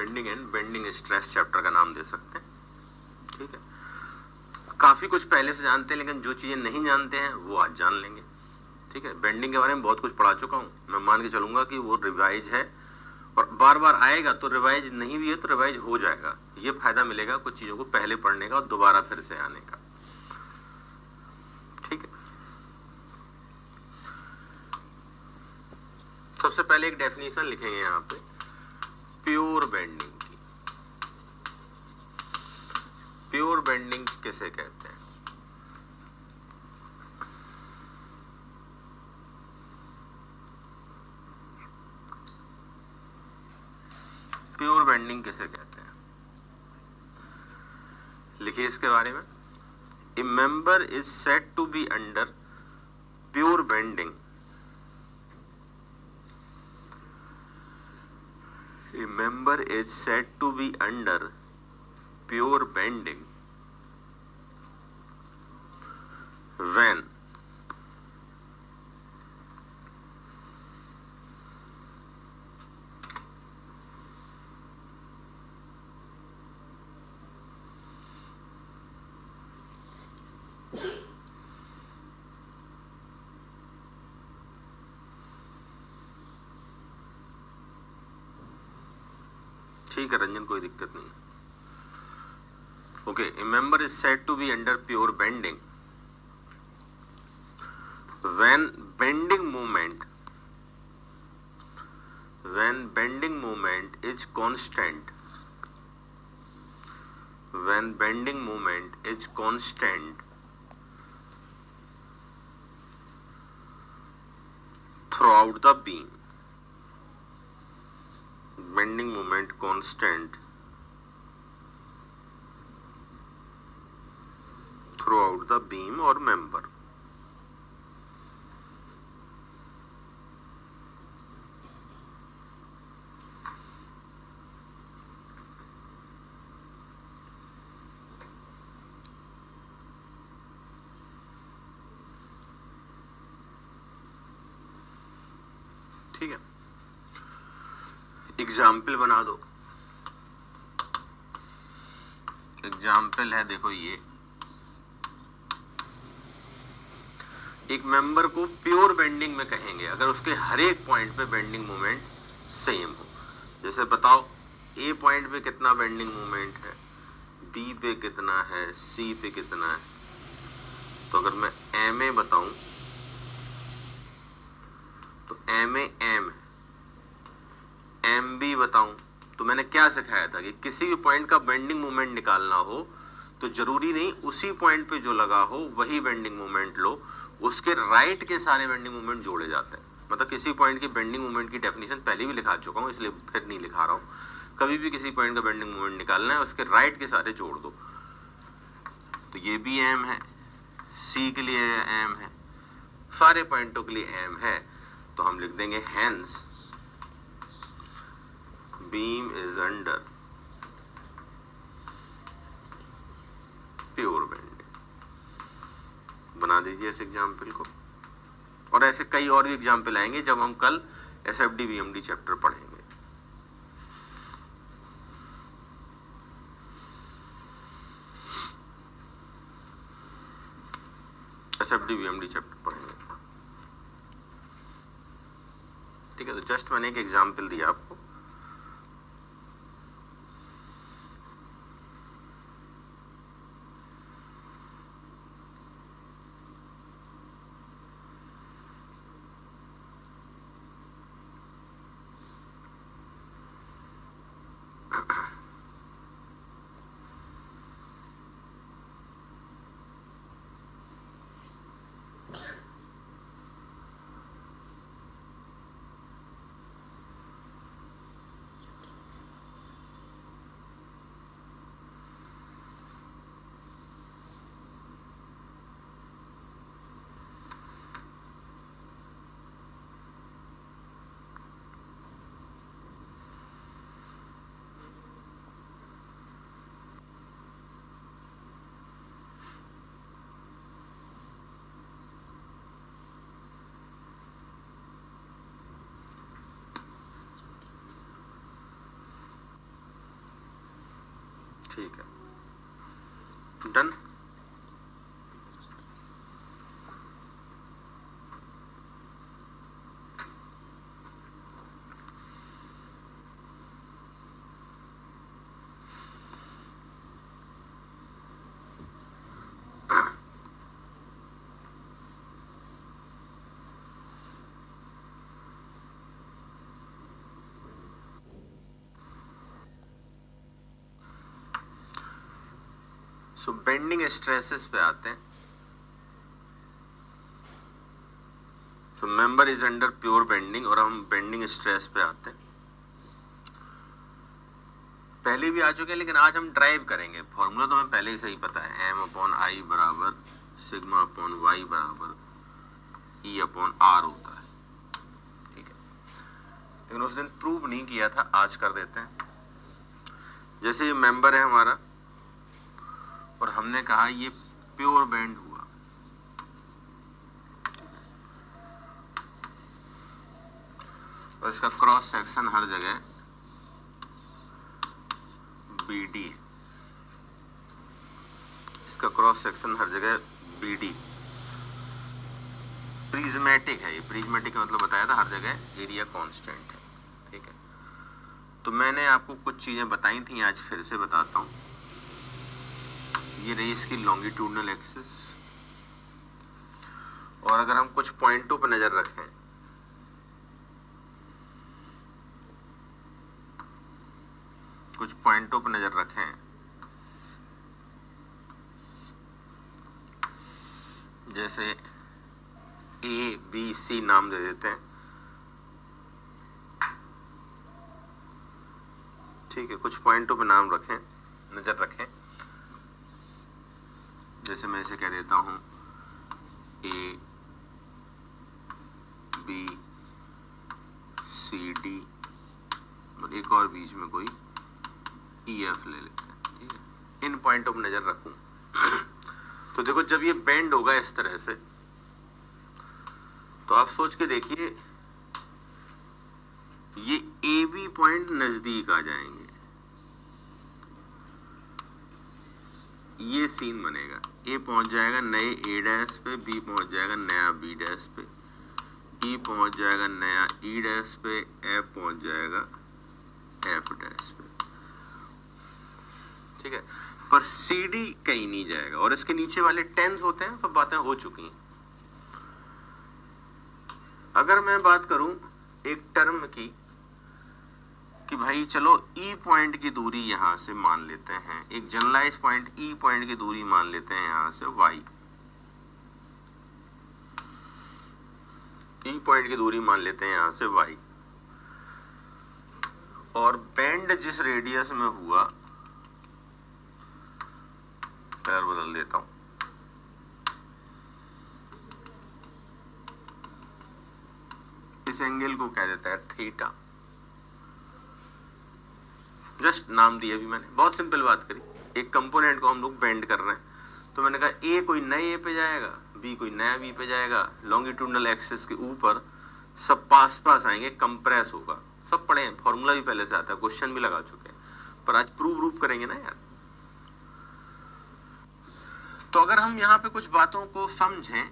Bending and bending stress chapter का नाम दे सकते हैं। ठीक है, काफी कुछ पहले से जानते हैं, लेकिन जो चीजें नहीं जानते हैं वो आज जान लेंगे। ठीक है, बेंडिंग के बारे में बहुत कुछ पढ़ा चुका हूँ, मैं मान के चलूंगा कि वो रिवाइज है और बार बार आएगा, तो रिवाइज नहीं भी है तो रिवाइज हो जाएगा। ये फायदा मिलेगा कुछ चीजों को पहले पढ़ने का और दोबारा फिर से आने का। ठीक है, सबसे पहले एक डेफिनेशन लिखेंगे यहाँ पे प्योर बेंडिंग की। प्योर बेंडिंग किसे कहते हैं? प्योर बेंडिंग किसे कहते हैं, लिखिए इसके बारे में। A member is said to be under pure bending. A member is said to be under pure bending when ठीक है रंजन, कोई दिक्कत नहीं। Okay, a member is said to be under pure bending when bending moment is constant, when bending moment is constant throughout the beam, bending moment constant throughout the beam or member। ठीक है, example बना दो। Example है, देखो ये एक member को pure bending में कहेंगे अगर उसके हर एक पॉइंट पे बेंडिंग मोमेंट सेम हो। जैसे बताओ ए पॉइंट पे कितना बेंडिंग मोमेंट है, बी पे कितना है, सी पे कितना है। तो अगर मैं एम ए बताऊं तो M A M, M B बताऊं तो मैंने क्या सिखाया था कि किसी भी पॉइंट का बेंडिंग मोमेंट निकालना हो तो जरूरी नहीं उसी पॉइंट पे जो लगा हो वही बेंडिंग मोमेंट लो, उसके राइट के सारे बेंडिंग मोमेंट जोड़े जाते हैं। मतलब किसी पॉइंट की बेंडिंग मोमेंट की डेफिनेशन पहले भी लिखा चुका हूं, इसलिए फिर नहीं लिखा रहा हूं। कभी भी किसी पॉइंट का बेंडिंग मोमेंट निकालना है उसके राइट के सारे जोड़ दो। तो ये भी एम है, सी के लिए एम है, सारे पॉइंटों के लिए एम है, तो हम लिख देंगे hence beam is under pure bending. बना दीजिए इस एग्जाम्पल को, और ऐसे कई और भी एग्जाम्पल आएंगे जब हम कल एसएफडी वीएमडी चैप्टर पढ़ेंगे। एसएफडी वीएमडी चैप्टर पढ़ेंगे। ठीक है, तो जस्ट मैंने एक एग्जाम्पल दिया आपको। ठीक है, डन। सो बेंडिंग स्ट्रेसेस पे आते हैं। So member is under pure bending और हम बेंडिंग स्ट्रेस पे आते हैं। पहले भी आ चुके हैं लेकिन आज हम ड्राइव करेंगे। फॉर्मूला तो हमें पहले ही सही पता है, एम अपॉन आई बराबर सिग्मा अपॉन वाई बराबर ई अपॉन आर होता है, ठीक है। लेकिन उस दिन प्रूव नहीं किया था, आज कर देते हैं। जैसे ये मेंबर है हमारा और हमने कहा ये प्योर बेंड हुआ, और इसका क्रॉस सेक्शन हर जगह BD, इसका क्रॉस सेक्शन हर जगह BD। प्रिज्मेटिक है ये, प्रिज्मेटिक का मतलब बताया था, हर जगह एरिया कांस्टेंट है, ठीक है। तो मैंने आपको कुछ चीजें बताई थी, आज फिर से बताता हूं। ये रही इसकी लॉन्गिट्यूडनल एक्सिस, और अगर हम कुछ पॉइंटों पर नजर रखें, कुछ पॉइंटों पर नजर रखें, जैसे A, B, C नाम दे देते हैं, ठीक है। कुछ पॉइंटों पर नाम रखें, नजर रखें। जैसे मैं इसे कह देता हूं A, B, C, D, और एक और बीच में कोई EF ले लेते हैं, ठीक है। इन पॉइंटों पर नजर रखूं तो देखो, जब ये बेंड होगा इस तरह से, तो आप सोच के देखिए, ये AB पॉइंट नजदीक आ जाएंगे, ये सीन बनेगा। A पहुंच जाएगा नए A डैश पे, B पहुंच जाएगा नया B डैश पे, E पहुंच जाएगा नया E डैश पे, F पहुंच जाएगा F डैश पे, ठीक है। पर CD कहीं नहीं जाएगा, और इसके नीचे वाले टेंस होते हैं, सब बातें हो चुकी हैं। अगर मैं बात करूं एक टर्म की, कि भाई चलो E पॉइंट की दूरी यहां से मान लेते हैं, एक जनरलाइज पॉइंट E पॉइंट की दूरी मान लेते हैं यहां से y, E पॉइंट की दूरी मान लेते हैं यहां से y, और बेंड जिस रेडियस में हुआ, कलर बदल देता हूं, इस एंगल को कह देता है थीटा। जस्ट नाम दिया भी मैंने, बहुत सिंपल बात करी। एक कंपोनेंट को हम लोग बेंड कर रहे हैं, तो मैंने कहा A कोई नए A पे जाएगा, B कोई नया B पे जाएगा, लॉन्गिट्यूडनल एक्सिस के ऊपर सब पास पास आएंगे, कंप्रेस होगा। सब पढ़े हैं, फॉर्मूला भी पहले से आता है, क्वेश्चन भी लगा चुके हैं, पर आज प्रूव करेंगे ना यार। तो अगर हम यहाँ पे कुछ बातों को समझें,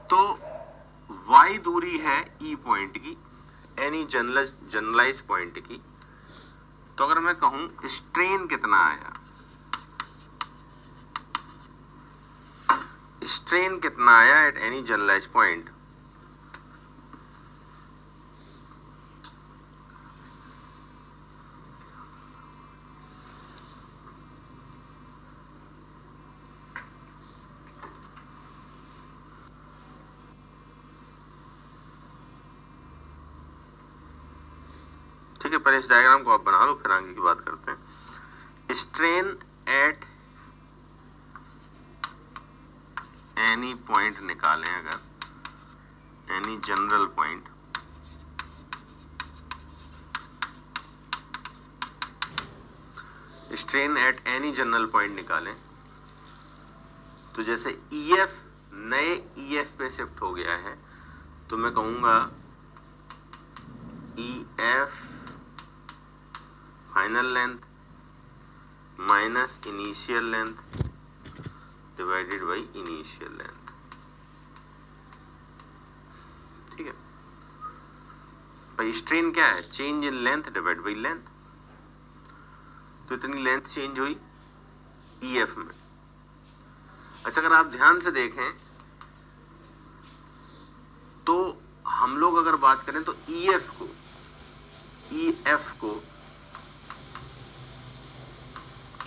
तो y दूरी है E पॉइंट की, एनी जनरलाइज पॉइंट की। तो अगर मैं कहूं स्ट्रेन कितना आया, स्ट्रेन कितना आया एट एनी जनरलाइज पॉइंट, ठीक है। पहले इस डायग्राम को आप बना लो, फिर आगे की बात करते हैं। स्ट्रेन एट एनी पॉइंट निकालें, अगर any general point, strain at any general point निकालें, तो जैसे EF नए EF पे शिफ्ट हो गया है, तो मैं कहूंगा EF final length minus initial length divided by initial length. ठीक है भाई, स्ट्रेन क्या है? Change in length divide by length. तो इतनी लेंथ चेंज हुई ईएफ में। अच्छा, अगर आप ध्यान से देखें तो हम लोग अगर बात करें तो ईएफ को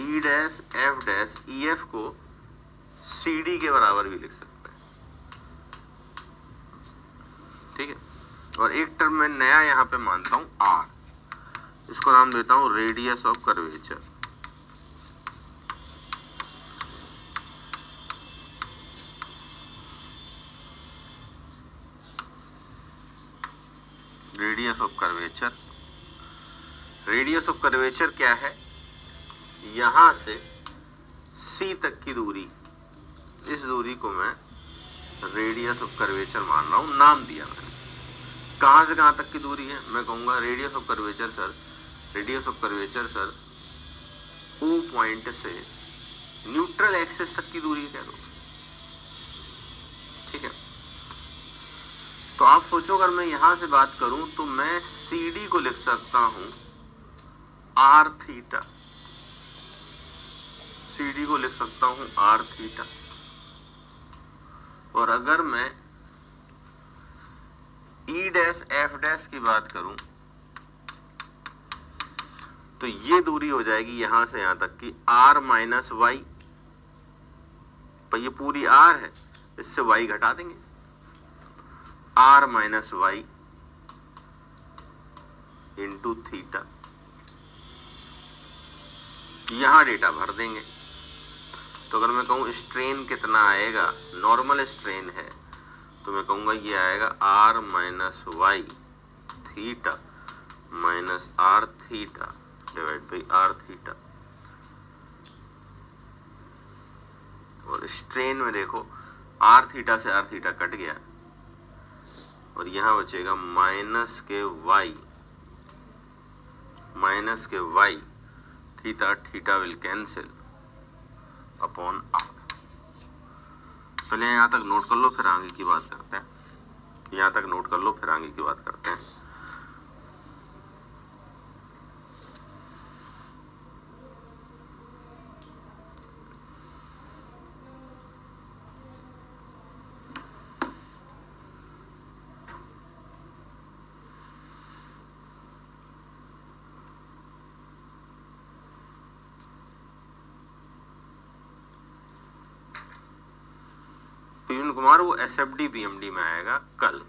ई डैश एफ डैश ईएफ को सीडी के बराबर भी लिख सकते हैं। ठीक है, और एक टर्म मैं नया यहां पे मानता हूं आर, इसको नाम देता हूं radius of curvature. Radius of curvature, radius of curvature क्या है? यहां से सी तक की दूरी, इस दूरी को मैं रेडियस ऑफ कर्वेचर मान रहा हूं, नाम दिया मैंने। कहां से कहां तक की दूरी है? मैं कहूंगा radius of curvature sir, radius of curvature sir O point से न्यूट्रल एक्सिस तक की दूरी कह दो। ठीक है, तो आप सोचो अगर मैं यहां से बात करूं तो मैं सी डी को लिख सकता हूं आर थीटा, सी डी को लिख सकता हूं आर थीटा। और अगर मैं ई डैश एफ डैश की बात करूं तो ये दूरी हो जाएगी यहां से यहां तक की आर माइनस वाई, पर ये पूरी आर है, इससे वाई घटा देंगे, R minus Y into theta. यहां डेटा भर देंगे। तो अगर मैं कहूं स्ट्रेन कितना आएगा, नॉर्मल स्ट्रेन है, तो मैं कहूंगा ये आएगा R minus Y theta minus R theta divide by R theta. और स्ट्रेन में देखो आर थीटा से आर थीटा कट गया और यहां बचेगा माइनस के Y theta, theta will cancel upon R. पहले यहां तक नोट कर लो, फिर आगे की बात करते हैं। यहां तक नोट कर लो, फिर आगे की बात करते हैं। पीयूष कुमार वो एसएफडी बीएमडी में आएगा कल।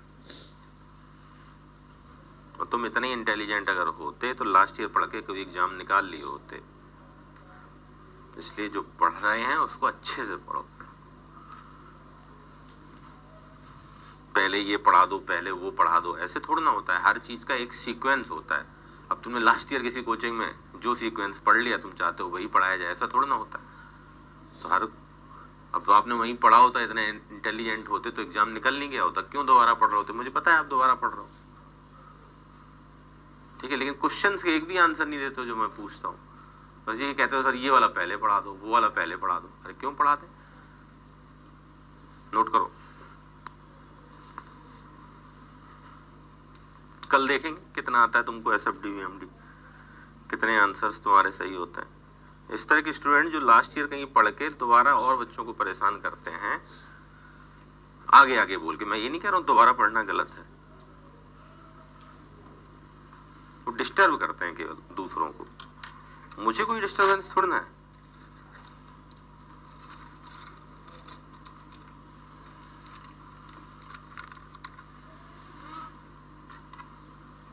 और तुम इतने इंटेलिजेंट अगर होते तो लास्ट ईयर पढ़ के कोई एग्जाम निकाल लिए होते। इसलिए जो पढ़ रहे हैं उसको अच्छे से पढ़ो। पहले ये पढ़ा दो, पहले वो पढ़ा दो, ऐसे थोड़ा ना होता है। हर चीज का एक सीक्वेंस होता है। अब तुमने लास्ट ईयर किसी कोचिंग में जो सीक्वेंस पढ़ लिया, तुम चाहते हो वही पढ़ाया जाए, ऐसा थोड़ा ना होता है। तो अब तो आपने वहीं पढ़ा होता, इतने इंटेलिजेंट होते तो एग्जाम निकल नहीं गया होता। क्यों दोबारा पढ़ रहे होते? मुझे पता है आप दोबारा पढ़ रहे हो, ठीक है, लेकिन क्वेश्चंस के एक भी आंसर नहीं देते हो जो मैं पूछता हूँ। बस ये कहते हो सर ये वाला पहले पढ़ा दो, वो वाला पहले पढ़ा दो। अरे क्यों पढ़ा दे? नोट करो, कल देखेंगे कितना आता है तुमको एसएफडी बीएमडी, कितने आंसर्स तुम्हारे सही होते हैं। इस तरह के स्टूडेंट जो लास्ट ईयर कहीं पढ़ के दोबारा और बच्चों को परेशान करते हैं आगे आगे बोल के, मैं ये नहीं कह रहा हूं दोबारा पढ़ना गलत है, वो डिस्टर्ब करते हैं केवल दूसरों को। मुझे कोई डिस्टर्बेंस थोड़ा ना है।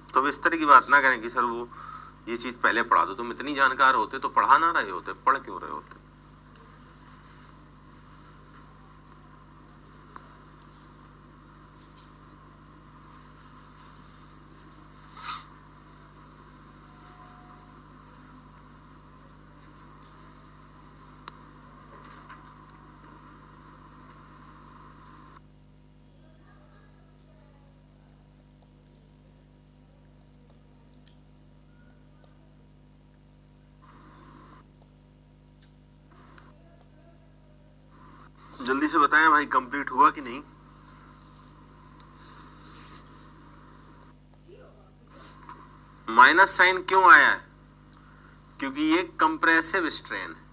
तो अब इस तरह की बात ना करें कि सर वो ये चीज पहले पढ़ा दो। तुम इतनी जानकार होते तो पढ़ा ना रहे होते, पढ़ क्यों रहे होते? जल्दी से बताएं भाई, कंप्लीट हुआ कि नहीं। माइनस साइन क्यों आया है? क्योंकि ये कंप्रेसिव स्ट्रेन है।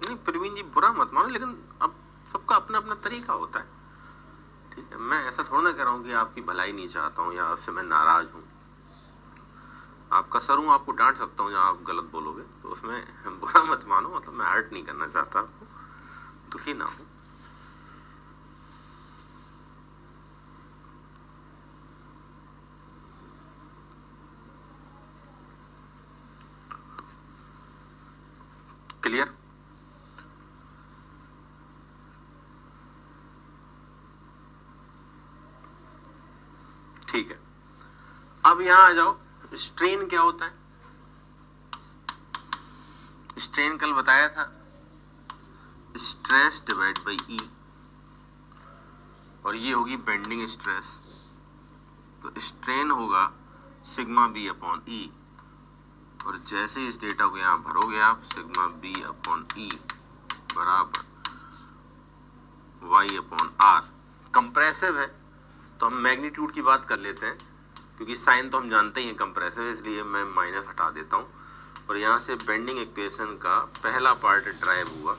नहीं प्रवीण जी, बुरा मत मानो, लेकिन अब सबका अपना अपना तरीका होता है, ठीक है। मैं ऐसा थोड़ा ना कह रहा हूँ कि आपकी भलाई नहीं चाहता हूँ या आपसे मैं नाराज हूँ। आपका सर हूँ, आपको डांट सकता हूँ जहाँ आप गलत बोलोगे, तो उसमें बुरा मत मानो, मतलब मैं हर्ट नहीं करना चाहता आपको, दुखी ना हो। क्लियर? ठीक है, अब यहां आ जाओ। स्ट्रेन क्या होता है? स्ट्रेन कल बताया था, स्ट्रेस डिवाइड बाई ई, और ये होगी बेंडिंग स्ट्रेस। तो स्ट्रेन होगा सिग्मा बी अपॉन ई, और जैसे इस डेटा को यहां भरोगे आप, सिग्मा बी अपॉन ई बराबर वाई अपॉन आर। कंप्रेसिव है तो हम मैग्नीट्यूड की बात कर लेते हैं, क्योंकि साइन तो हम जानते ही हैं कंप्रेसिव है, इसलिए मैं माइनस हटा देता हूँ। और यहाँ से बेंडिंग इक्वेशन का पहला पार्ट ड्राइव हुआ,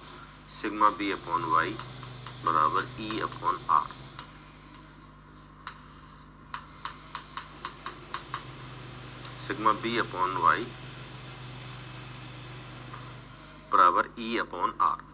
सिग्मा बी अपॉन वाई बराबर E upon R. Sigma B upon Y बराबर ई अपॉन आर।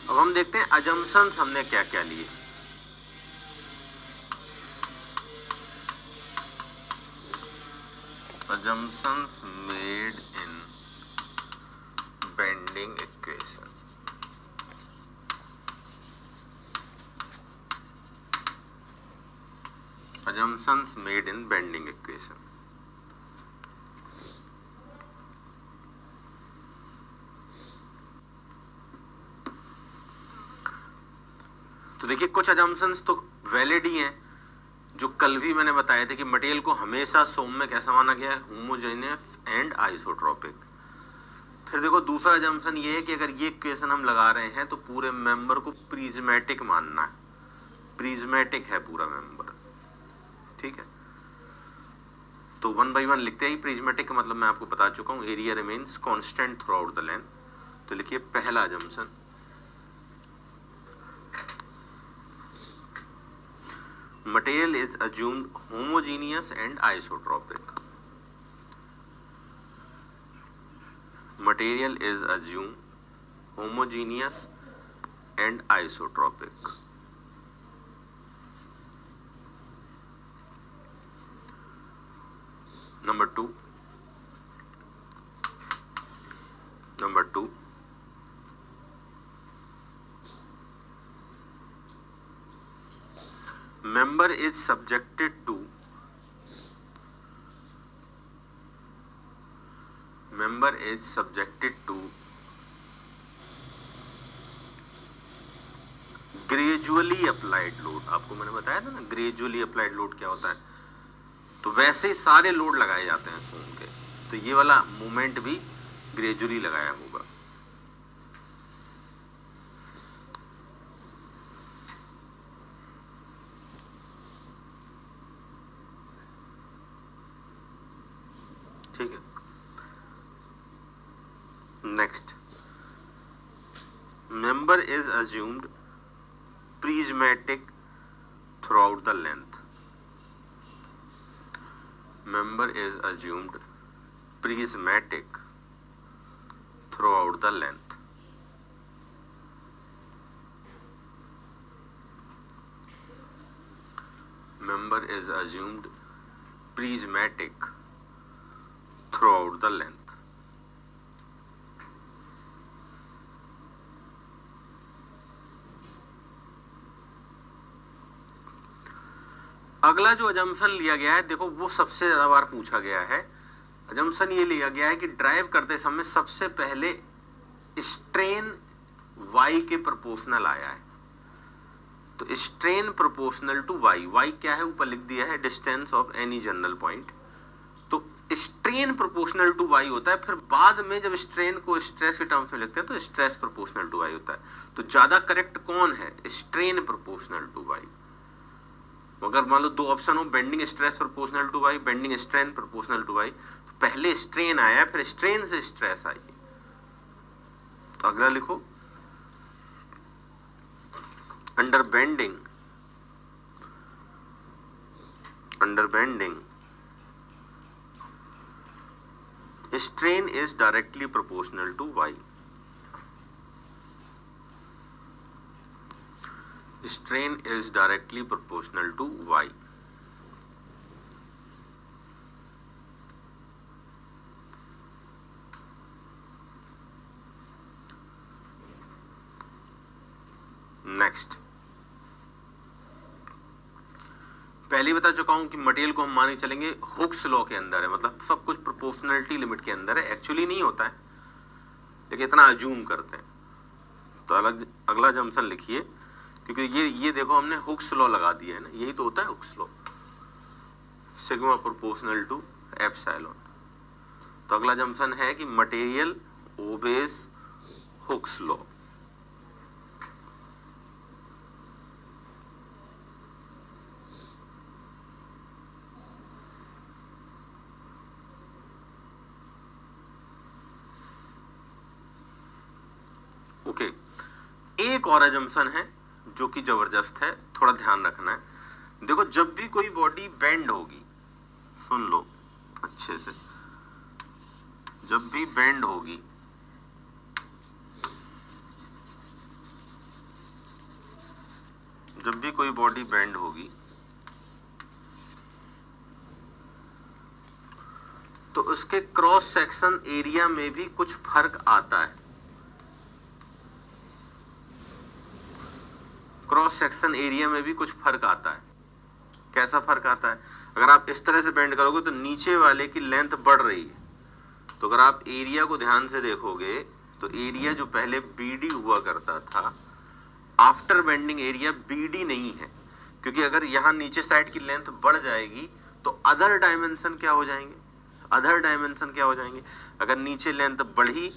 अब हम देखते हैं अजम्पशंस हमने क्या क्या लिए। Assumptions made in bending equation. Assumptions made in bending equation. तो देखिए कुछ assumptions तो वैलिड ही हैं, जो कल भी मैंने बताए थे कि मटेरियल को हमेशा सौम्य कैसा माना गया है, होमोजेनियस एंड आइसोट्रोपिक। फिर देखो दूसरा अजम्पशन ये है कि अगर ये इक्वेशन हम लगा रहे हैं तो पूरे मेंबर को प्रिज्मेटिक मानना है, प्रिज्मेटिक है पूरा मेंबर, ठीक है। तो वन बाई वन लिखते ही प्रिज्मेटिक का मतलब मैं आपको बता चुका हूँ, area remains constant through out the length. तो लिखिए पहला assumption, material is assumed homogeneous and isotropic. Material is assumed homogeneous and isotropic. Number two, member is subjected to gradually applied load. आपको मैंने बताया था ना ग्रेजुअली अप्लाइड लोड क्या होता है। तो वैसे ही सारे लोड लगाए जाते हैं सोम के, तो ये वाला मूवमेंट भी ग्रेजुअली लगाया होगा। ठीक है, next, member is assumed prismatic through out the length. Member is assumed prismatic throughout the length. Member is assumed prismatic throughout the length. अगला जो अजम्पशन लिया गया है, देखो वो सबसे ज्यादा बार पूछा गया है। अजम्पशन ये लिया गया है कि ड्राइव करते समय सबसे पहले स्ट्रेन y के प्रोपोर्शनल आया है। तो strain proportional to y, y क्या है ऊपर लिख दिया है, distance of any general point. तो स्ट्रेन प्रोपोर्शनल टू y होता है, फिर बाद में जब स्ट्रेन को स्ट्रेस के टर्म्स में लिखते हैं तो स्ट्रेस प्रोपोर्शनल टू y होता है। तो ज्यादा करेक्ट कौन है, स्ट्रेन प्रोपोर्शनल टू y। अगर मान लो दो ऑप्शन हो, bending stress proportional to y, bending strain proportional to y, तो पहले स्ट्रेन आया फिर स्ट्रेन से स्ट्रेस आई। तो अगला लिखो, under bending strain is directly proportional to y। Strain is directly proportional to y. Next, पहले बता चुका हूं कि मटेरियल को हम माने चलेंगे हुक्स लॉ के अंदर है, मतलब सब कुछ प्रोपोर्शनलिटी लिमिट के अंदर है। एक्चुअली नहीं होता है, लेकिन इतना अज्यूम करते हैं। तो अगला जम्पशन लिखिए, क्योंकि ये देखो हमने हुक्स लॉ लगा दिया है ना, यही तो होता है Hooke's law, sigma proportional to epsilon. तो अगला जम्पशन है कि material obeys Hooke's law. Okay, एक और अजम्पशन है जो कि जबरदस्त है, थोड़ा ध्यान रखना है। देखो जब भी कोई बॉडी बेंड होगी, सुन लो अच्छे से, जब भी बेंड होगी जब भी कोई बॉडी बेंड होगी तो उसके क्रॉस सेक्शन एरिया में भी कुछ फर्क आता है। क्रॉस सेक्शन एरिया में भी कुछ फर्क आता है। कैसा फर्क आता है, अगर आप इस तरह से बेंड करोगे तो नीचे वाले की लेंथ बढ़ रही है। तो अगर आप एरिया को ध्यान से देखोगे तो एरिया जो पहले BD हुआ करता था, आफ्टर बेंडिंग एरिया BD नहीं है, क्योंकि अगर यहाँ नीचे साइड की लेंथ बढ़ जाएगी तो अदर डायमेंशन क्या हो जाएंगे, अगर नीचे लेंथ बढ़ी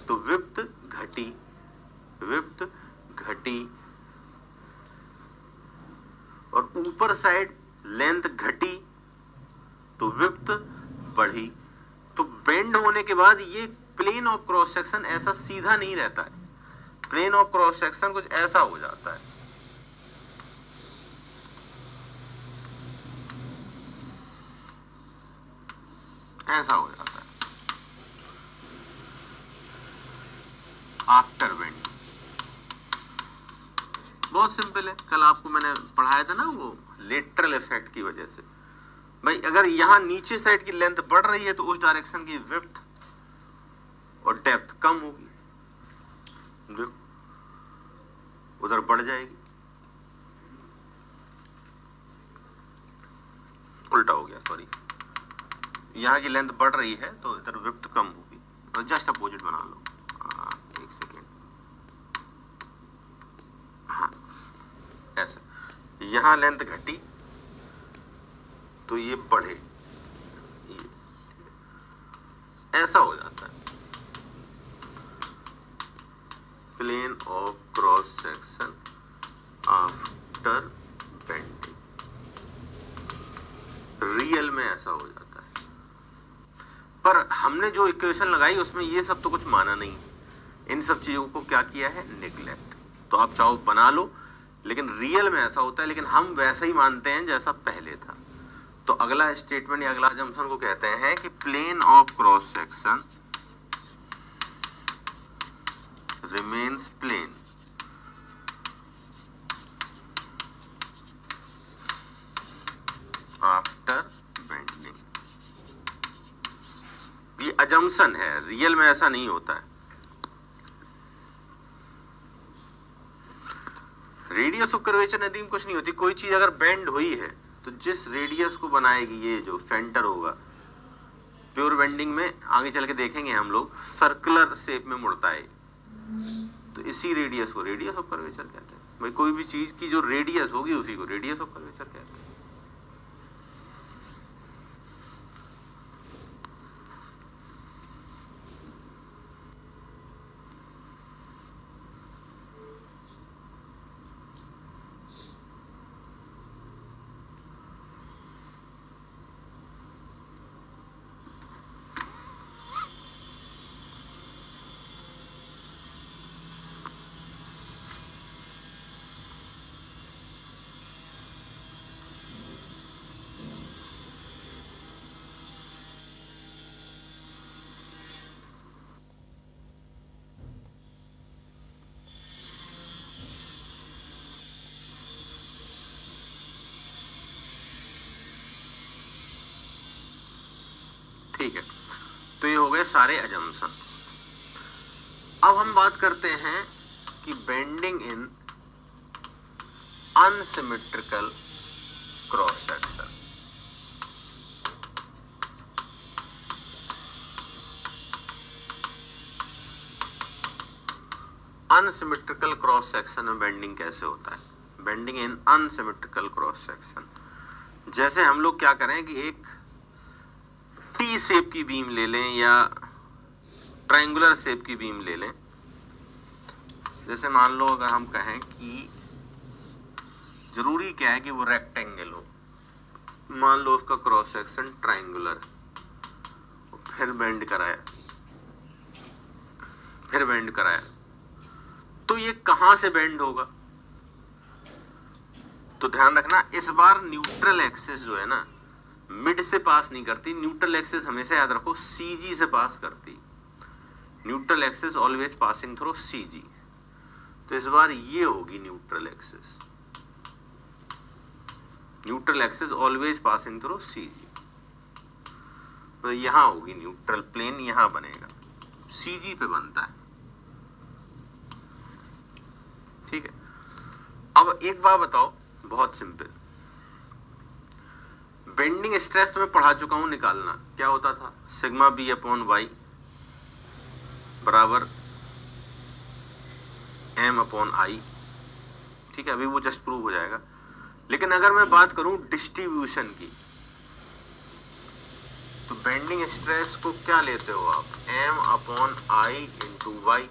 तो विड्थ घटी, और ऊपर साइड लेंथ घटी तो विड्थ बढ़ी। तो बेंड होने के बाद ये प्लेन ऑफ क्रॉस सेक्शन ऐसा सीधा नहीं रहता है, प्लेन ऑफ क्रॉस सेक्शन कुछ ऐसा हो जाता है। ऐसा हो जाता है आफ्टर बेंडिंग। बहुत सिंपल है, कल आपको मैंने पढ़ाया था ना वो लेटरल इफेक्ट की वजह से। भाई अगर यहाँ नीचे साइड की लेंथ बढ़ रही है तो उस डायरेक्शन की विड्थ और डेप्थ कम होगी, उधर बढ़ जाएगी। उल्टा हो गया, सॉरी, यहाँ की लेंथ बढ़ रही है तो इधर विड्थ कम होगी। तो जस्ट अपोजिट बना लो, एक सेकेंड, हाँ ऐसा, यहाँ लेंथ घटी तो ये बढ़े, ये ऐसा हो जाता है। Plane of cross section after bending, real में ऐसा हो जाता है। पर हमने जो इक्वेशन लगाई उसमें ये सब तो कुछ माना नहीं, इन सब चीजों को क्या किया है, नेग्लेक्ट। तो आप चाहो बना लो, लेकिन रियल में ऐसा होता है, लेकिन हम वैसा ही मानते हैं जैसा पहले था। तो अगला स्टेटमेंट या अगला अजम्पशन को कहते हैं कि plane of cross section remains plane after bending. ये अजम्पशन है, रियल में ऐसा नहीं होता है। रेडियस ऑफ कर्वेचर नदी में कुछ नहीं होती, कोई चीज अगर बेंड हुई है तो जिस रेडियस को बनाएगी, ये जो सेंटर होगा, प्योर बेंडिंग में आगे चल के देखेंगे हम लोग सर्कुलर शेप में मुड़ता है, तो इसी रेडियस को रेडियस ऑफ कर्वेचर कहते हैं। भाई कोई भी चीज की जो रेडियस होगी उसी को रेडियस ऑफ कर्वेचर कहते हैं। ठीक है, तो ये हो गए सारे अजम्पशंस। अब हम बात करते हैं कि बेंडिंग इन unsymmetrical cross section. Unsymmetrical cross section में बेंडिंग कैसे होता है? बेंडिंग इन अनसिमेट्रिकल क्रॉस सेक्शन, जैसे हम लोग क्या करें कि एक टी शेप की बीम ले लें या ट्रायंगुलर शेप की बीम ले लें। जैसे मान लो अगर हम कहें कि जरूरी क्या है कि वो रेक्टेंगल हो, मान लो उसका क्रॉस सेक्शन ट्रायंगुलर, फिर बेंड कराया, फिर बेंड कराया, तो ये कहां से बेंड होगा? तो ध्यान रखना, इस बार न्यूट्रल एक्सिस जो है ना, मिड से पास नहीं करती। न्यूट्रल एक्सिस हमेशा याद रखो सीजी से पास करती। Neutral axis always passing through CG. तो इस बार ये होगी neutral axis. Neutral axis always passing through CG, तो यहां होगी न्यूट्रल प्लेन, यहां बनेगा, सीजी पे बनता है। ठीक है, अब एक बात बताओ, बहुत सिंपल, बेंडिंग स्ट्रेस तो मैं पढ़ा चुका हूं, निकालना क्या होता था, सिग्मा बी अपॉन वाई बराबर एम अपॉन आई। ठीक है, अभी वो जस्ट प्रूव हो जाएगा। लेकिन अगर मैं बात करूं डिस्ट्रीब्यूशन की, तो बेंडिंग स्ट्रेस को क्या लेते हो आप, M upon I into Y.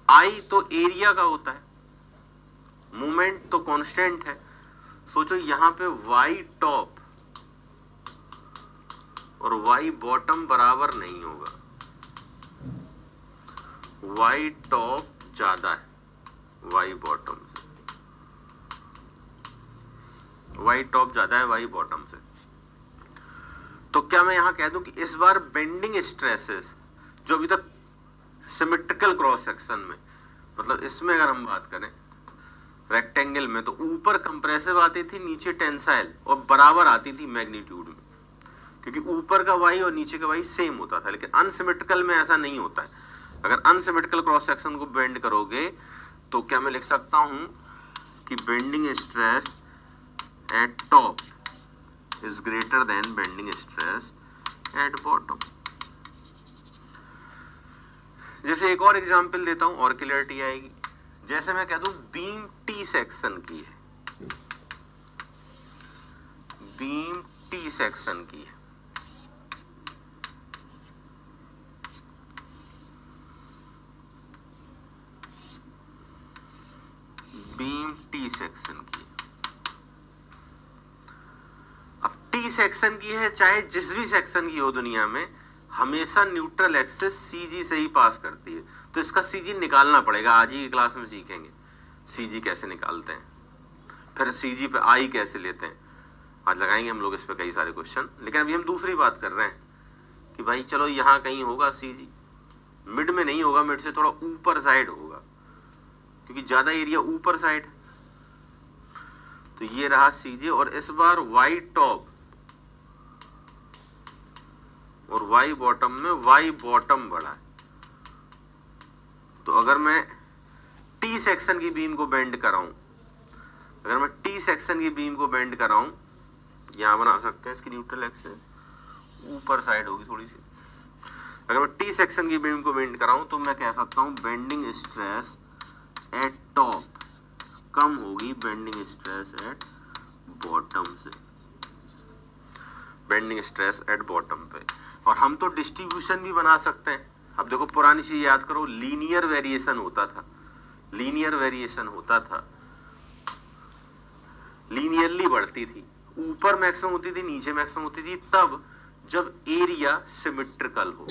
I तो एरिया का होता है, मूवमेंट तो कांस्टेंट है। सोचो यहां पे वाई टॉप और वाई बॉटम बराबर नहीं होगा, वाई टॉप ज्यादा है वाई बॉटम से, वाई टॉप ज्यादा है वाई बॉटम से। तो क्या मैं यहां कह दूं कि इस बार बेंडिंग स्ट्रेसेस जो अभी तक सिमेट्रिकल क्रॉस सेक्शन में, मतलब इसमें अगर हम बात करें रेक्टेंगल में, तो ऊपर कंप्रेसिव आती थी, नीचे टेंसाइल, और बराबर आती थी मैग्नीट्यूड में, क्योंकि ऊपर का वाई और नीचे का वाई सेम होता था। लेकिन अनसिमेट्रिकल में ऐसा नहीं होता है। अगर अनसिमेट्रिकल क्रॉस सेक्शन को बेंड करोगे तो क्या मैं लिख सकता हूं कि bending stress eight top is greater than bending stress at bottom. जैसे एक और एग्जांपल देता हूं और क्लियरिटी आएगी। जैसे मैं कह दूं बीम टी सेक्शन की है, बीम टी सेक्शन की है, बीम टी सेक्शन की। अब टी सेक्शन की है, चाहे जिस भी सेक्शन की हो दुनिया में, हमेशा न्यूट्रल एक्सिस सीजी से ही पास करती है। तो इसका सीजी निकालना पड़ेगा, आज ही की क्लास में सीखेंगे सीजी कैसे निकालते हैं, फिर सीजी पे आई कैसे लेते हैं, आज लगाएंगे हम लोग इस पे कई सारे क्वेश्चन। लेकिन अभी हम दूसरी बात कर रहे हैं कि भाई चलो यहाँ कहीं होगा सीजी, मिड में नहीं होगा, मिड से थोड़ा ऊपर साइड होगा क्योंकि ज्यादा एरिया ऊपर साइड। तो ये रहा सीजे, और इस बार वाई टॉप और वाई बॉटम में वाई बॉटम बड़ा है। तो अगर मैं टी सेक्शन की बीम को बेंड कराऊं, अगर मैं टी सेक्शन की बीम को बेंड कराऊं, यहां बना सकते हैं इसकी न्यूट्रल एक्सिस ऊपर साइड होगी थोड़ी सी। अगर मैं टी सेक्शन की बीम को बेंड कराऊं तो मैं कह सकता हूं बेंडिंग स्ट्रेस एट टॉप कम होगी बेंडिंग स्ट्रेस एट बॉटम से, बेंडिंग स्ट्रेस एट बॉटम पे। और हम तो डिस्ट्रीब्यूशन भी बना सकते हैं। अब देखो पुरानी चीज याद करो, लीनियर वेरिएशन होता था, लीनियर वेरिएशन होता था, लीनियरली बढ़ती थी, ऊपर मैक्सिमम होती थी नीचे मैक्सिमम होती थी, तब जब एरिया सिमेट्रिकल हो।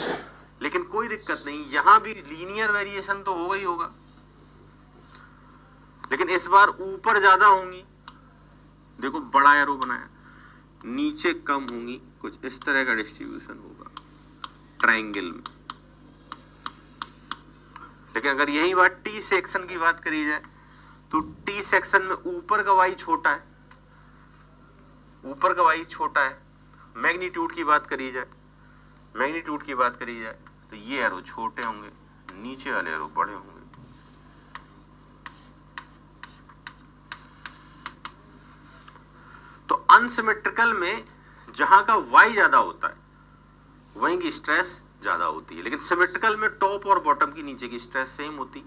लेकिन कोई दिक्कत नहीं, यहां भी लीनियर वेरिएशन तो होगा ही होगा, लेकिन इस बार ऊपर ज्यादा होंगी। देखो बड़ा एरो बनाया, नीचे कम होंगी, कुछ इस तरह का डिस्ट्रीब्यूशन होगा ट्रायंगल में। लेकिन अगर यही बात टी सेक्शन की बात करी जाए तो टी सेक्शन में ऊपर का वाई छोटा है, ऊपर का वाई छोटा है। मैग्नीट्यूड की बात करी जाए, मैग्नीट्यूड की बात करी जाए तो ये एरो छोटे होंगे, नीचे वाले एरो बड़े होंगे। तो अनसिमेट्रिकल में जहां का वाई ज्यादा होता है वहीं की स्ट्रेस ज्यादा होती है, लेकिन सिमेट्रिकल में टॉप और बॉटम की नीचे की स्ट्रेस सेम होती।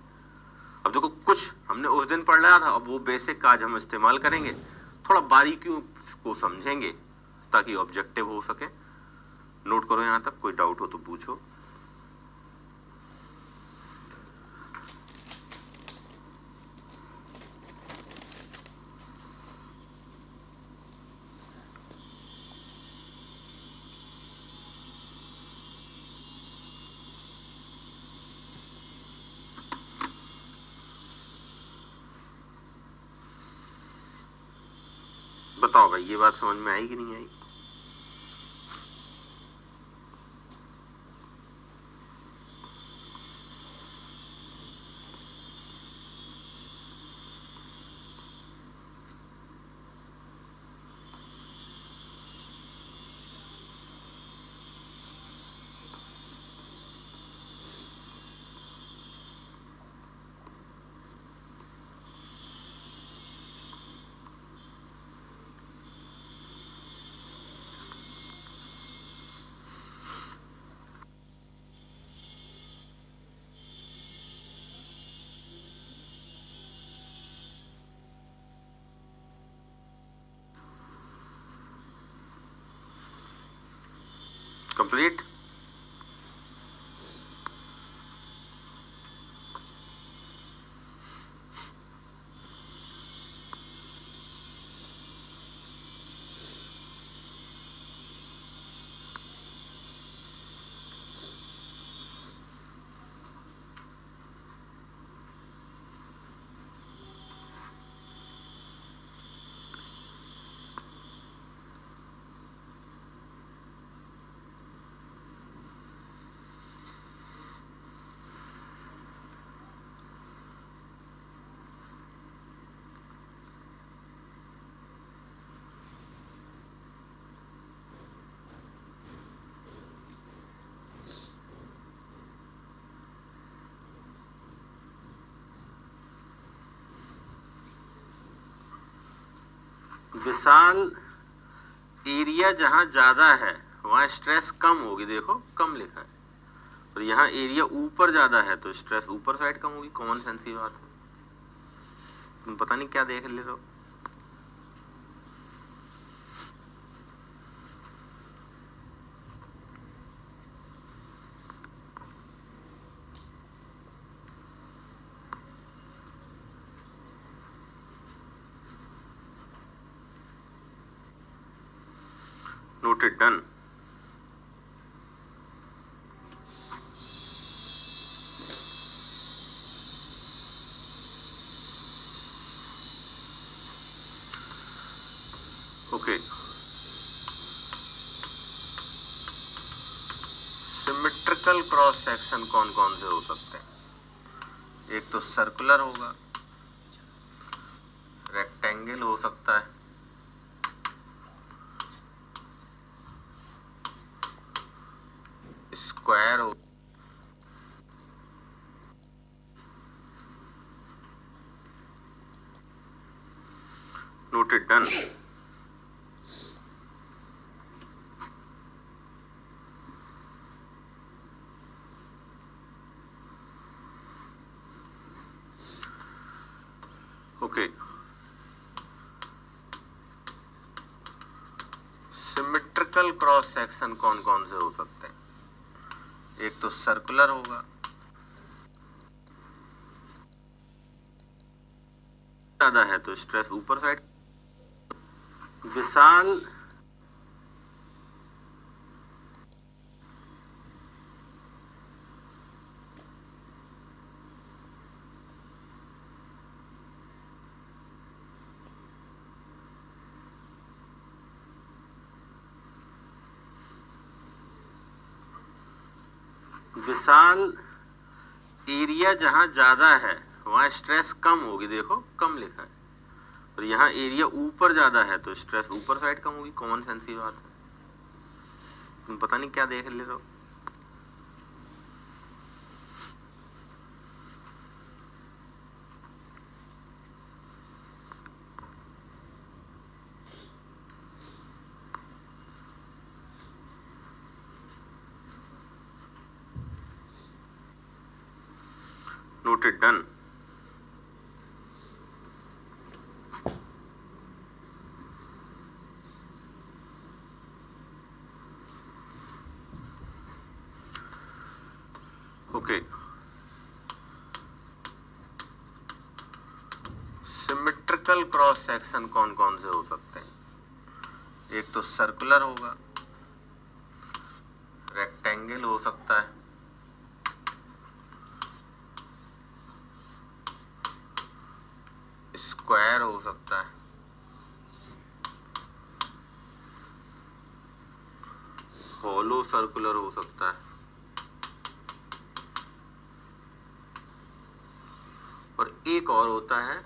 अब देखो कुछ हमने उस दिन पढ़ लिया था, अब वो बेसिक आज हम इस्तेमाल करेंगे, थोड़ा बारीकियों को समझेंगे ताकि ऑब्जेक्टिव हो सके। नोट करो यहां तक, कोई डाउट हो तो पूछो। बताओ भाई, ये बात समझ में आई कि नहीं आई? कंप्लीट। विशाल एरिया जहां ज्यादा है वहां स्ट्रेस कम होगी, देखो कम लिखा है, और यहाँ एरिया ऊपर ज्यादा है तो स्ट्रेस ऊपर साइड कम होगी। कॉमन सेंस की बात है, तुम पता नहीं क्या देख ले रहे हो। Noted, done. Okay. Symmetrical cross section कौन कौन से हो सकते हैं? एक तो सर्कुलर होगा, रेक्टेंगल हो सकता है, स्क्वायर हो, noted, done. Okay. Symmetrical cross section कौन कौन से हो सकते हैं? एक तो सर्कुलर होगा, ज्यादा है तो स्ट्रेस ऊपर साइड, विशाल विशाल एरिया जहां ज्यादा है वहां स्ट्रेस कम होगी, देखो कम लिखा है, और यहाँ एरिया ऊपर ज्यादा है तो स्ट्रेस ऊपर साइड कम होगी. कॉमन सेंस की बात है. तुम पता नहीं क्या देख ले रहे हो. Noted, done. Okay. Symmetrical cross section कौन कौन से हो सकते हैं? एक तो सर्कुलर होगा, रेक्टेंगल हो सकता है, स्क्वायर हो सकता है, हॉलो सर्कुलर हो सकता है, और एक और होता है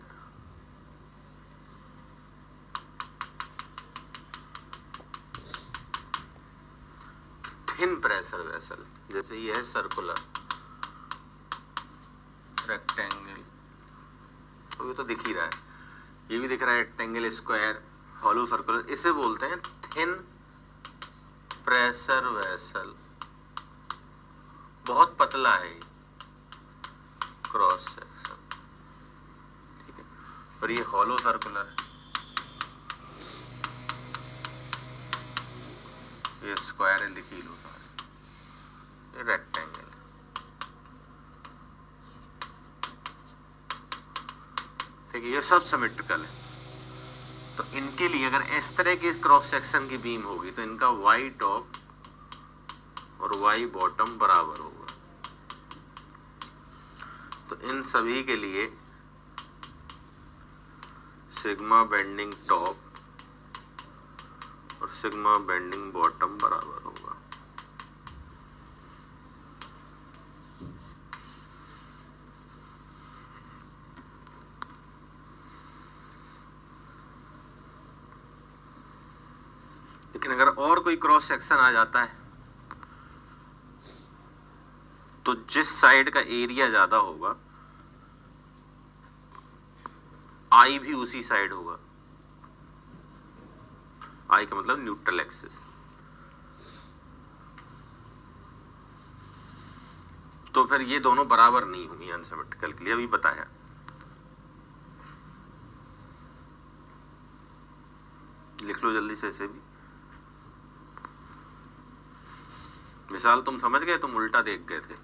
थिन प्रेशर वेसल. जैसे ये है सर्कुलर, रेक्टेंगल, तो ये तो दिख ही रहा है, ये भी दिख रहा है, रेक्टेंगल, स्क्वायर, हॉलो सर्कुलर. इसे बोलते हैं थिन प्रेशर वेसल. बहुत पतला है ये क्रॉस सेक्शन, ठीक है. और ये हॉलो सर्कुलर है, ये स्क्वायर है, लिख ही लो सारे. ये रेक्टेंगल है. ठीक है, ये सब सिमेट्रिकल है. तो इनके लिए अगर इस तरह के क्रॉस सेक्शन की बीम होगी तो इनका वाई टॉप और वाई बॉटम बराबर होगा. तो इन सभी के लिए सिग्मा बेंडिंग टॉप और सिग्मा बेंडिंग बॉटम बराबर होगा. लेकिन अगर और कोई क्रॉस सेक्शन आ जाता है तो जिस साइड का एरिया ज्यादा होगा आई भी उसी साइड होगा. आई का मतलब न्यूट्रल एक्सिस. तो फिर ये दोनों बराबर नहीं होंगी अनसिमेट्रिकल के लिए, अभी बताया. लिख लो जल्दी से इसे भी. मिसाल तुम समझ गए, तुम उल्टा देख गए थे.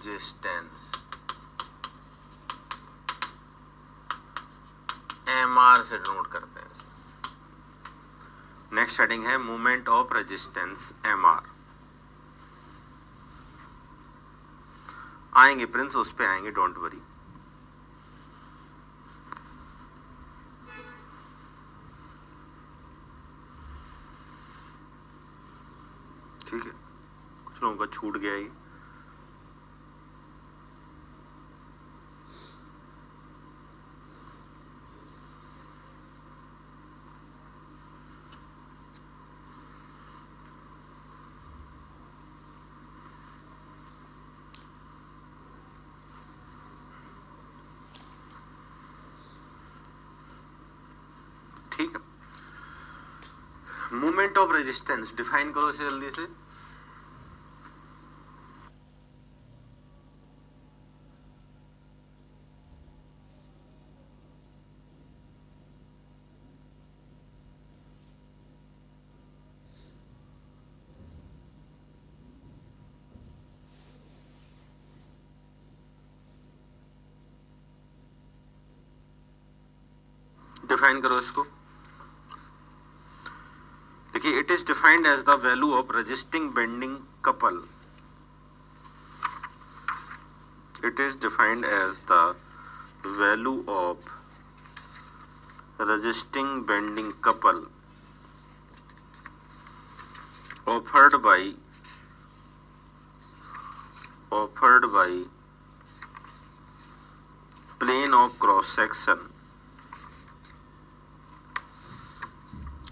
रेजिस्टेंस MR से डिनोट करते हैं। नेक्स्ट हेडिंग है मोमेंट ऑफ रेजिस्टेंस MR। आएंगे प्रिंस, उस पे आएंगे, डोंट वरी। ठीक है, कुछ लोगों का छूट गया ही। ठीक है, मोमेंट ऑफ रेजिस्टेंस डिफाइन करो इसे जल्दी से। डिफाइन करो इसको। देखिए, it is defined as the value of resisting bending couple. It is defined as the value of resisting bending couple offered by plane of cross section,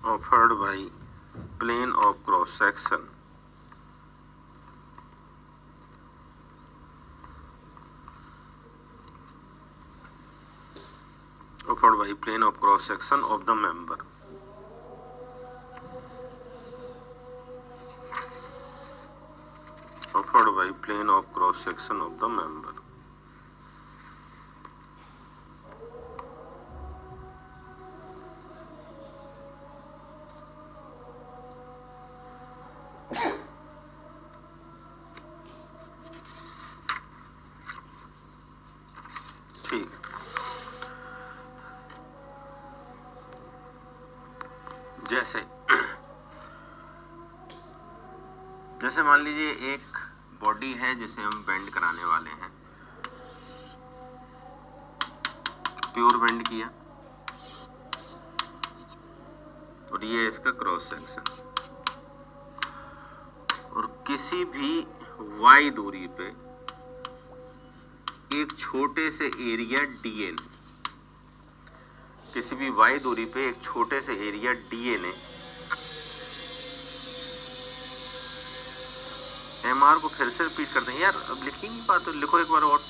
offered by plane of cross section offered by plane of cross section of the member। Offered by plane of cross section of the member। ठीक, जैसे मान लीजिए एक body है जिसे हम bend कराने वाले हैं। प्योर बेंड किया और ये इसका क्रॉस सेक्शन, और किसी भी y दूरी पे एक छोटे से एरिया dA ने, किसी भी y दूरी पे एक छोटे से एरिया dA ने MR को फिर से रिपीट करते हैं। यार अब लिखी नहीं बात, तो लिखो एक बार और।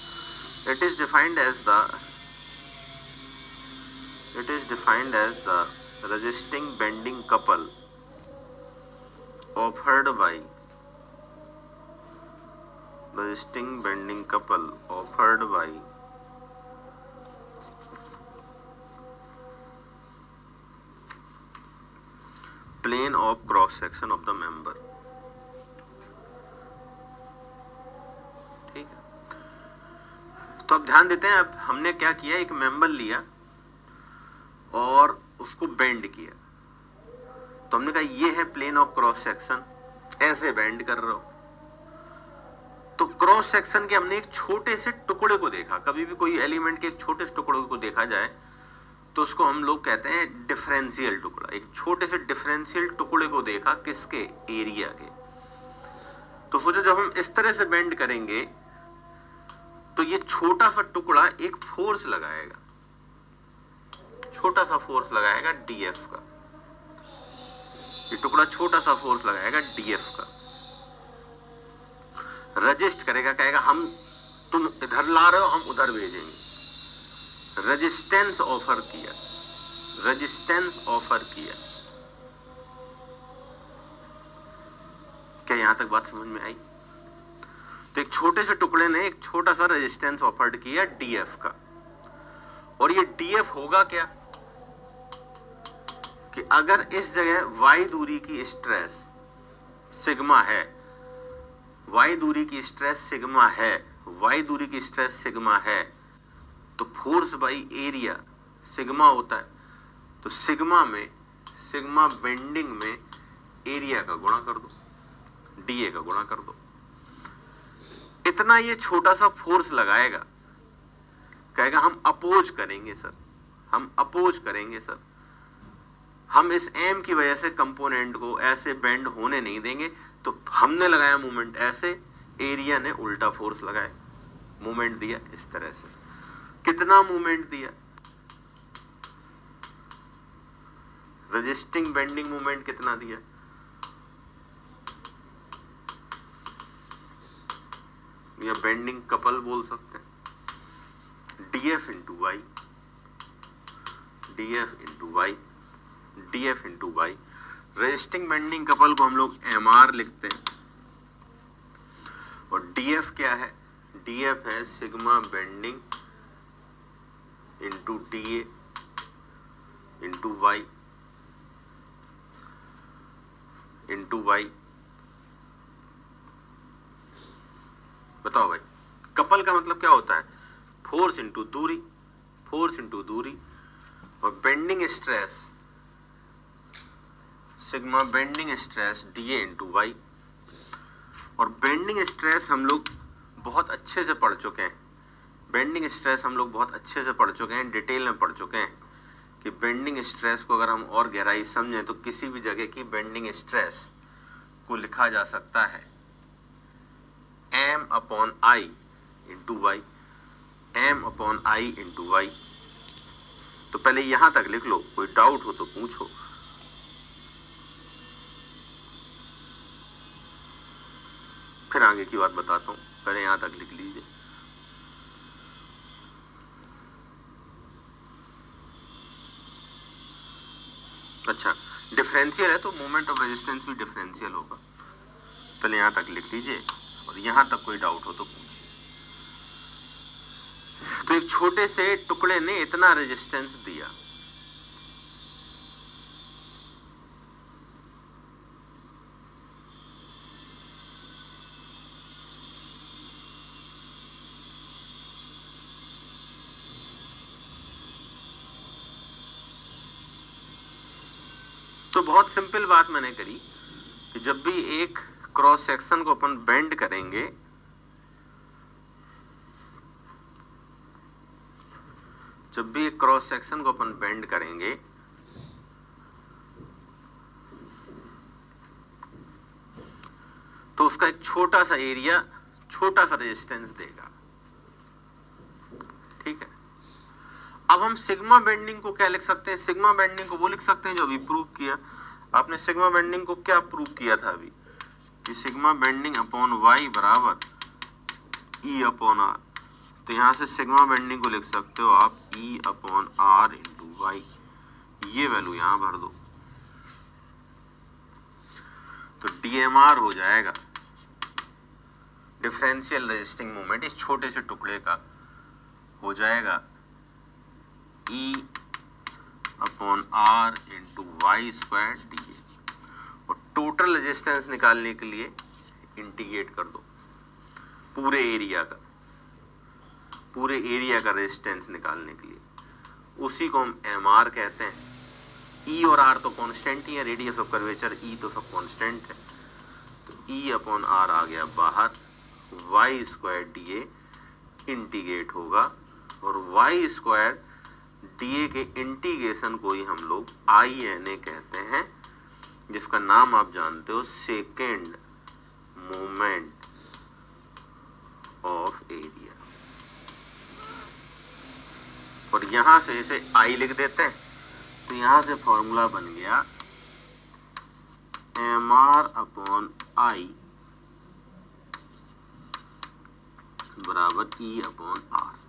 It is defined as the resisting bending couple offered by plane of cross section of the member। ठीक है, तो अब ध्यान देते हैं। अब हमने क्या किया, एक मेंबर लिया और उसको बेंड किया। तो हमने कहा ये है प्लेन ऑफ क्रॉस सेक्शन, ऐसे बेंड कर रहे हो। तो क्रॉस सेक्शन के हमने एक छोटे से टुकड़े को देखा। कभी भी कोई एलिमेंट के एक छोटे से टुकड़े को देखा जाए तो उसको हम लोग कहते हैं डिफरेंशियल टुकड़ा। एक छोटे से डिफरेंशियल टुकड़े को देखा, किसके, एरिया के। तो सोचो जब हम इस तरह से बेंड करेंगे तो ये छोटा सा टुकड़ा एक फोर्स लगाएगा, छोटा सा फोर्स लगाएगा DF का। ये टुकड़ा छोटा सा फोर्स लगाएगा DF का, रजिस्ट करेगा, कहेगा हम तुम इधर ला रहे हो, हम उधर भेजेंगे। रेजिस्टेंस ऑफर किया, क्या यहां तक बात समझ में आई? तो एक छोटे से टुकड़े ने एक छोटा सा रेजिस्टेंस ऑफर्ड किया DF का, और ये DF होगा क्या कि अगर इस जगह y दूरी की स्ट्रेस सिग्मा है, y दूरी की स्ट्रेस सिग्मा है, y दूरी की स्ट्रेस सिग्मा है तो फोर्स बाई एरिया सिग्मा होता है, तो सिग्मा बेंडिंग में एरिया का गुणा कर दो, डीए का गुणा कर दो। इतना ये छोटा सा फोर्स लगाएगा, कहेगा हम अपोज करेंगे सर, हम अपोज करेंगे सर, हम इस एम की वजह से कंपोनेंट को ऐसे बेंड होने नहीं देंगे। तो हमने लगाया मूवमेंट ऐसे, एरिया ने उल्टा फोर्स लगाया, मूवमेंट दिया इस तरह से। कितना मूवमेंट दिया? रेजिस्टिंग बेंडिंग मूवमेंट कितना दिया? या बेंडिंग कपल बोल सकते हैं, DF into Y, DF into Y, DF into Y. Resisting bending couple को हम लोग एमआर लिखते हैं, और डीएफ क्या है? डीएफ है sigma bending into DA into Y into Y. बताओ भाई, कपल का मतलब क्या होता है? फोर्स इंटू दूरी, फोर्स इंटू दूरी, और bending stress sigma bending stress DA into Y. और बेंडिंग स्ट्रेस हम लोग बहुत अच्छे से पढ़ चुके हैं, बेंडिंग स्ट्रेस हम लोग बहुत अच्छे से पढ़ चुके हैं, डिटेल में पढ़ चुके हैं कि बेंडिंग स्ट्रेस को अगर हम और गहराई समझें तो किसी भी जगह की बेंडिंग स्ट्रेस को लिखा जा सकता है m upon I into Y, m upon I into Y. तो पहले यहां तक लिख लो, कोई डाउट हो तो पूछो। फिर आगे की बात बताता हूं, पहले यहां तक लिख लीजिए। अच्छा, डिफरेंशियल है तो मोमेंट ऑफ रेजिस्टेंस भी डिफरेंशियल होगा, पहले यहां तक लिख लीजिए, और यहां तक कोई डाउट हो तो पूछिए। तो एक छोटे से टुकड़े ने इतना रेजिस्टेंस दिया, तो बहुत सिंपल बात मैंने करी कि जब भी एक क्रॉस सेक्शन को अपन बेंड करेंगे, जब भी एक क्रॉस सेक्शन को अपन बेंड करेंगे तो उसका एक छोटा सा एरिया, छोटा सा रेजिस्टेंस देगा, ठीक है। अब हम सिग्मा बेंडिंग को क्या लिख सकते हैं? सिग्मा बेंडिंग को वो लिख सकते हैं जो अभी प्रूव किया आपने। सिग्मा बेंडिंग को क्या प्रूव किया था अभी कि सिग्मा बेंडिंग अपॉन वाई बराबर ई अपॉन आर। तो यहां से सिग्मा बेंडिंग को लिख सकते हो आप E upon R into Y, ये वैल्यू यहां भर दो तो डीएमआर हो जाएगा डिफरेंशियल रेजिस्टिंग मोमेंट, इस छोटे से टुकड़े का हो जाएगा E upon R into Y square D. और टोटल रेजिस्टेंस निकालने के लिए इंटीग्रेट कर दो पूरे एरिया का, पूरे एरिया का रेजिस्टेंस निकालने के लिए, उसी को हम एम आर कहते हैं। ई और आर तो कांस्टेंट ही है, रेडियस ऑफ कर्वेचर ई तो सब कांस्टेंट है, तो ई अपॉन आर आ गया बाहर, Y square D A integrate होगा, और वाई स्क्वायर डी ए के इंटीग्रेशन को ही हम लोग आई एन ए कहते हैं, जिसका नाम आप जानते हो सेकेंड मोमेंट ऑफ एरिया। और यहां से इसे आई लिख देते हैं, तो यहां से फॉर्मूला बन गया एम आर अपॉन आई बराबर ई अपॉन आर,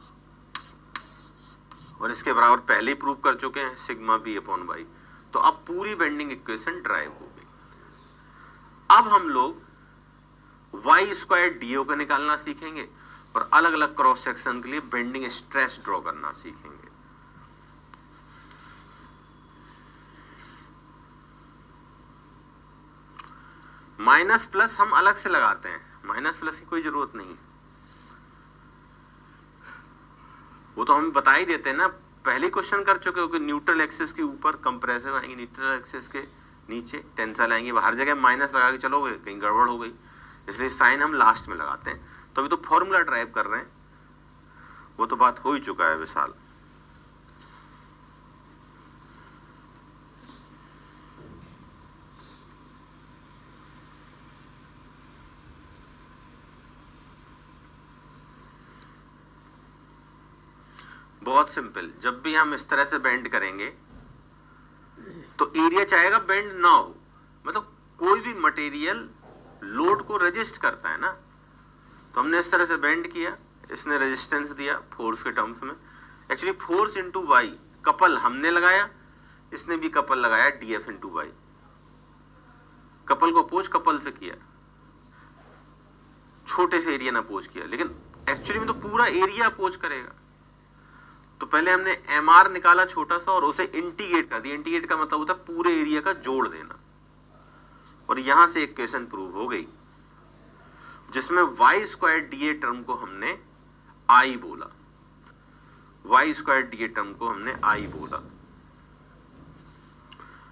और इसके बराबर पहले ही प्रूव कर चुके हैं सिग्मा बी अपॉन वाई। तो अब पूरी बेंडिंग इक्वेशन ड्राइव हो गई। अब हम लोग वाई स्क्वायर डीओ को निकालना सीखेंगे और अलग अलग क्रॉस सेक्शन के लिए बेंडिंग स्ट्रेस ड्रॉ करना सीखेंगे। माइनस प्लस हम अलग से लगाते हैं, माइनस प्लस की कोई जरूरत नहीं है, वो तो हम बता ही देते हैं ना, पहले क्वेश्चन कर चुके हो कि न्यूट्रल एक्सिस के ऊपर कंप्रेसिव आएंगे, न्यूट्रल एक्सिस के नीचे टेंसाइल आएंगे, हर जगह माइनस लगा के चलोगे कहीं गड़बड़ हो गई, इसलिए साइन हम लास्ट में लगाते हैं। तो अभी तो फॉर्मूला ड्राइव कर रहे हैं, वो तो बात हो ही चुका है विशाल। बहुत सिंपल, जब भी हम इस तरह से बेंड करेंगे तो एरिया चाहेगा बेंड ना हो, मतलब कोई भी मटेरियल लोड को रेजिस्ट करता है ना। तो हमने इस तरह से बेंड किया, इसने रेजिस्टेंस दिया फोर्स के टर्म्स में, actually force into Y, couple हमने लगाया, इसने भी कपल लगाया डीएफ इंटू वाई, कपल को अपोज कपल से किया, छोटे से एरिया ना अपोज किया, लेकिन एक्चुअली में तो पूरा एरिया अपोज करेगा। तो पहले हमने एम आर निकाला छोटा सा और उसे इंटीग्रेट कर दिया, इंटीग्रेट का मतलब होता है पूरे एरिया का जोड़ देना, और यहां से इक्वेशन प्रूव हो गई जिसमें Y square D A term को हमने आई बोला, Y square D A term को हमने आई बोला।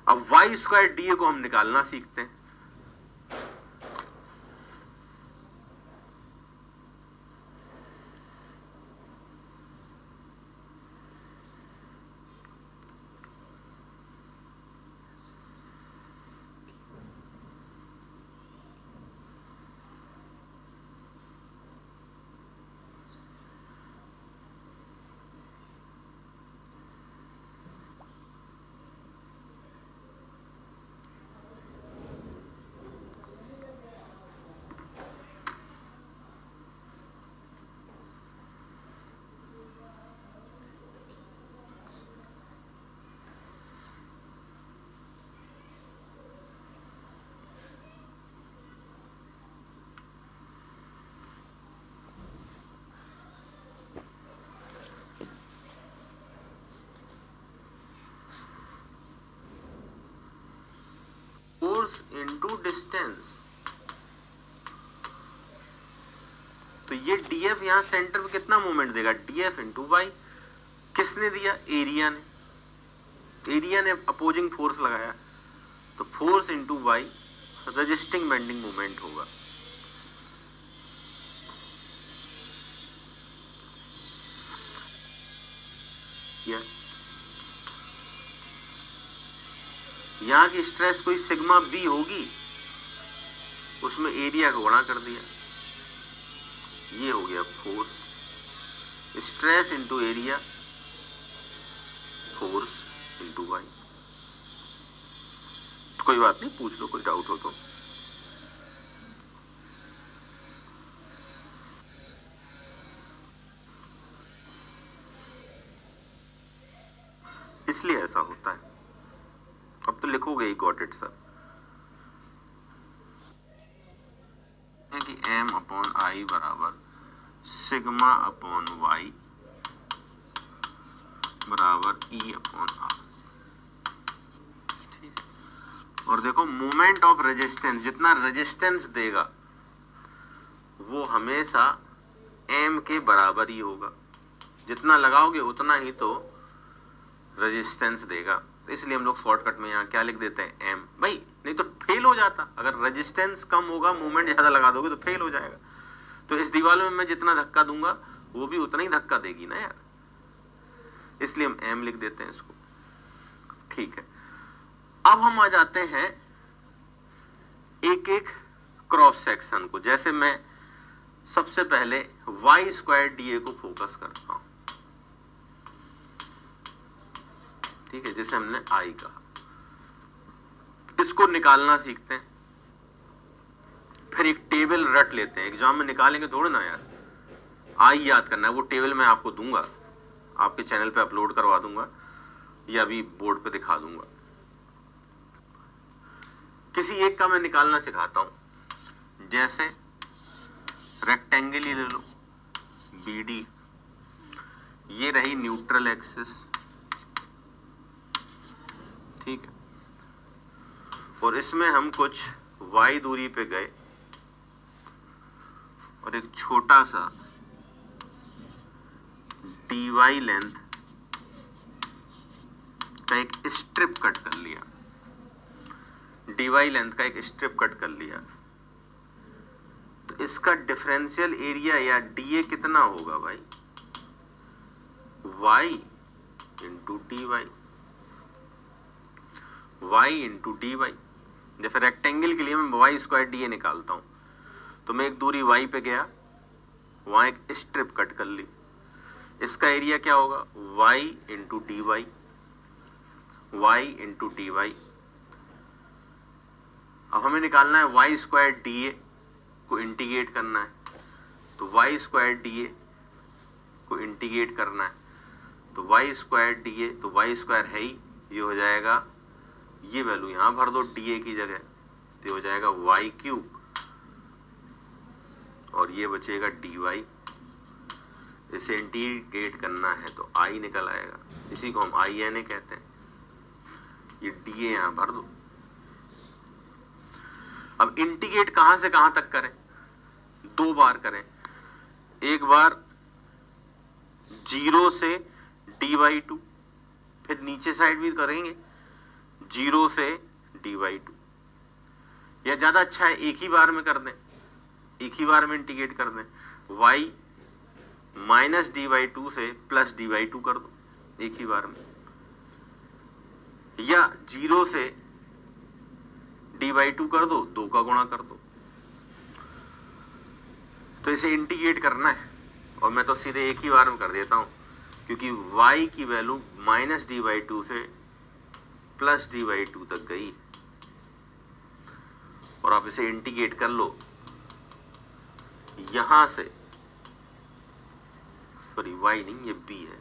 अब वाई स्क्वायर डी ए को हम निकालना सीखते हैं। फोर्स इंटू डिस्टेंस, तो ये डीएफ यहां सेंटर में कितना मोमेंट देगा, डीएफ इंटू वाई, किसने दिया, एरिया ने, एरिया ने अपोजिंग फोर्स लगाया, तो force into Y resisting bending moment होगा। यहां की स्ट्रेस कोई सिग्मा बी होगी, उसमें एरिया को गुणा कर दिया, ये हो गया force, stress into area, force into Y. कोई बात नहीं, पूछ लो कोई डाउट हो तो। इसलिए ऐसा होता है। अब तो लिखोगे ही गॉट इट सर, कि एम अपॉन आई बराबर सिग्मा अपॉन वाई बराबर ई अपॉन आर। ठीक है, और देखो मोमेंट ऑफ रेजिस्टेंस, जितना रेजिस्टेंस देगा वो हमेशा एम के बराबर ही होगा, जितना लगाओगे उतना ही तो रेजिस्टेंस देगा। तो इसलिए हम लोग शॉर्टकट में यहाँ क्या लिख देते हैं, एम, भाई नहीं तो फेल हो जाता, अगर रेजिस्टेंस कम होगा मोमेंट ज्यादा लगा दोगे तो फेल हो जाएगा। तो इस दीवार में मैं जितना धक्का दूंगा वो भी उतना ही धक्का देगी ना यार, इसलिए हम एम लिख देते हैं इसको। ठीक है, अब हम आ जाते हैं एक एक क्रॉस सेक्शन को। जैसे मैं सबसे पहले वाई स्क्वायर डी ए को फोकस करता हूं, ठीक है, जैसे हमने आई कहा, इसको निकालना सीखते हैं। फिर एक टेबल रट लेते हैं, एग्जाम में निकालेंगे थोड़े ना यार, आई याद करना है, वो टेबल मैं आपको दूंगा, आपके चैनल पे अपलोड करवा दूंगा या अभी बोर्ड पे दिखा दूंगा। किसी एक का मैं निकालना सिखाता हूं, जैसे रेक्टेंगल ही ले लो, बीडी, ये रही न्यूट्रल एक्सिस, ठीक है, और इसमें हम कुछ y दूरी पे गए और एक छोटा सा डी वाई लेंथ का एक स्ट्रिप कट कर लिया, डी वाई लेंथ का एक स्ट्रिप कट कर लिया, तो इसका डिफरेंशियल एरिया या डीए कितना होगा भाई, y into D Y, Y into D Y. जैसे रेक्टेंगल के लिए मैं वाई स्क्वायर डी ए निकालता हूं, तो मैं एक दूरी y पे गया, वहां एक स्ट्रिप कट कर ली, इसका एरिया क्या होगा, y into D Y, Y into D Y. अब हमें निकालना है वाई स्क्वायर डी ए को इंटीग्रेट करना है, तो वाई स्क्वायर डी ए को इंटीग्रेट करना है, तो वाई स्क्वायर डी ए, तो वाई स्क्वायर है ही, ये हो जाएगा, ये वैल्यू यहां भर दो डी ए की जगह, तो ये हो जाएगा वाई क्यूब, और ये बचेगा डी वाई। इसे इंटीग्रेट करना है तो आई निकल आएगा, इसी को हम आई एन ए कहते हैं। ये डी ए यहां भर दो। अब इंटीग्रेट कहां से कहां तक करें, दो बार करें, एक बार 0 से डी वाई टू, फिर नीचे साइड भी करेंगे 0 से डी वाई टू, या ज्यादा अच्छा है एक ही बार में कर दें, एक ही बार में इंटीग्रेट कर दें, y minus D Y two से प्लस डी वाई टू कर दो एक ही बार में, या 0 से डी वाई टू कर दो, 2 का गुणा कर दो। तो इसे इंटीग्रेट करना है, और मैं तो सीधे एक ही बार में कर देता हूं, क्योंकि y की value minus D Y two से प्लस डी वाई टू तक गई, और आप इसे इंटीग्रेट कर लो, यहां से, सॉरी y नहीं ये b है,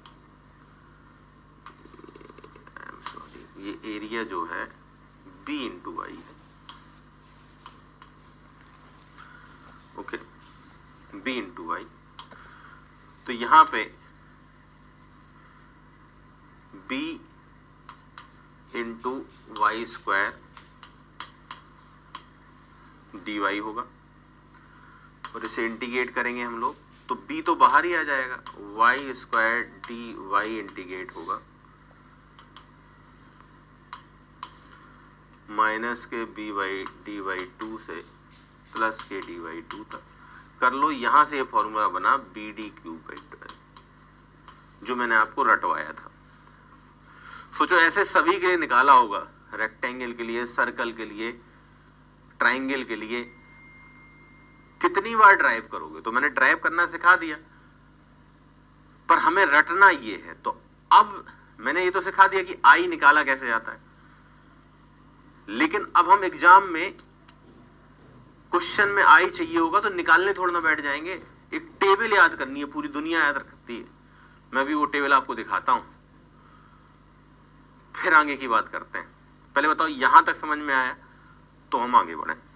ये एरिया जो है b इंटू वाई है, ओके, b इंटू वाई। तो यहां पे b into Y square D Y होगा, और इसे इंटीग्रेट करेंगे हम लोग, तो b तो बाहर ही आ जाएगा, Y square D Y integrate होगा माइनस के B Y D Y two से प्लस के डी वाई टू तक कर लो। यहां से ये फॉर्मूला बना बी डी क्यूब बाई 12, जो मैंने आपको रटवाया था। सोचो ऐसे सभी के लिए निकाला होगा, रेक्टेंगल के लिए, सर्कल के लिए, ट्राइंगल के लिए, कितनी बार ड्राइव करोगे। तो मैंने ड्राइव करना सिखा दिया, पर हमें रटना ये है। तो अब मैंने ये तो सिखा दिया कि आई निकाला कैसे जाता है, लेकिन अब हम एग्जाम में क्वेश्चन में आई चाहिए होगा तो निकालने थोड़ा ना बैठ जाएंगे, एक टेबल याद करनी है, पूरी दुनिया याद रखती है। मैं भी वो टेबल आपको दिखाता हूं, फिर आगे की बात करते हैं। पहले बताओ यहां तक समझ में आया, तो हम आगे बढ़े।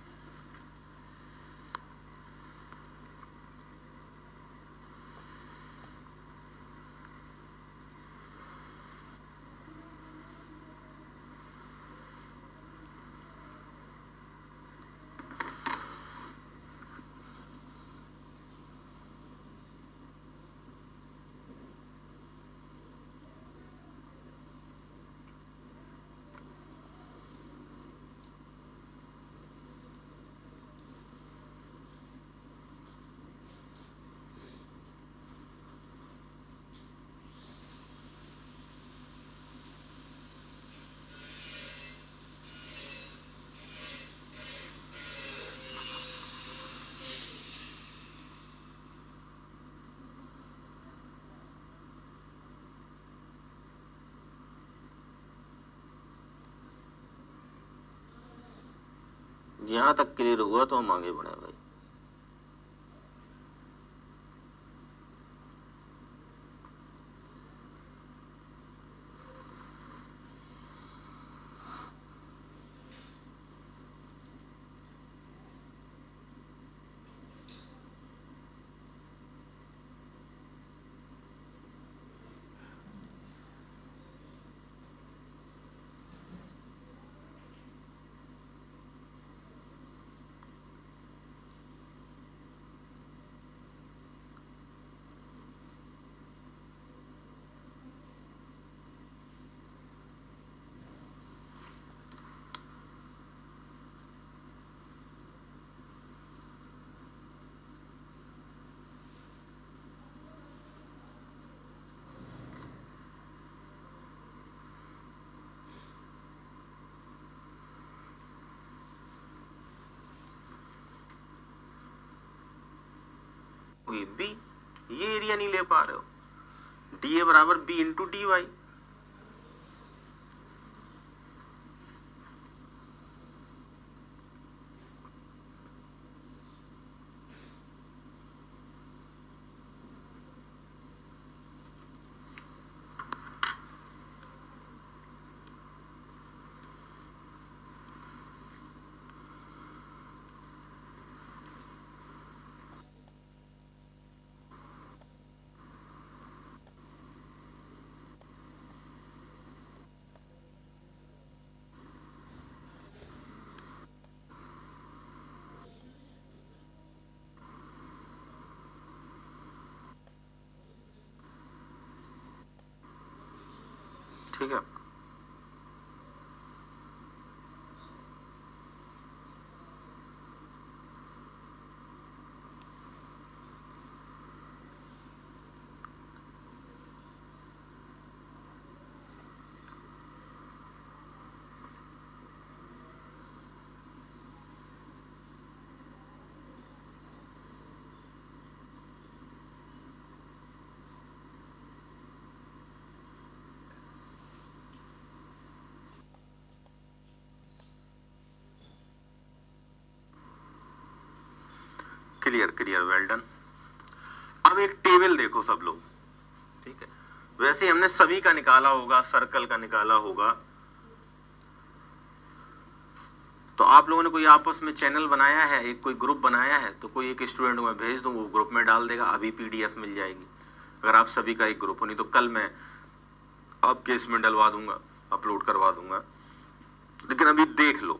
यहां तक क्लियर हुआ तो हम आगे बढ़े भाई। होगी बी, ये एरिया नहीं ले पा रहे हो। डी ए बराबर बी इंटू डी वाई। ठीक है, क्लियर क्लियर, वेल डन। अब एक टेबल देखो सब लोग, ठीक है, वैसे हमने सभी का निकाला होगा, सर्कल का निकाला होगा, तो आप लोगों ने कोई आपस में चैनल बनाया है, एक कोई ग्रुप बनाया है, तो कोई एक स्टूडेंट को मैं भेज दूं, वो ग्रुप में डाल देगा, अभी पीडीएफ मिल जाएगी। अगर आप सभी का एक ग्रुप हो, नहीं तो कल मैं आपके इसमें डलवा दूंगा, अपलोड करवा दूंगा। लेकिन अभी देख लो,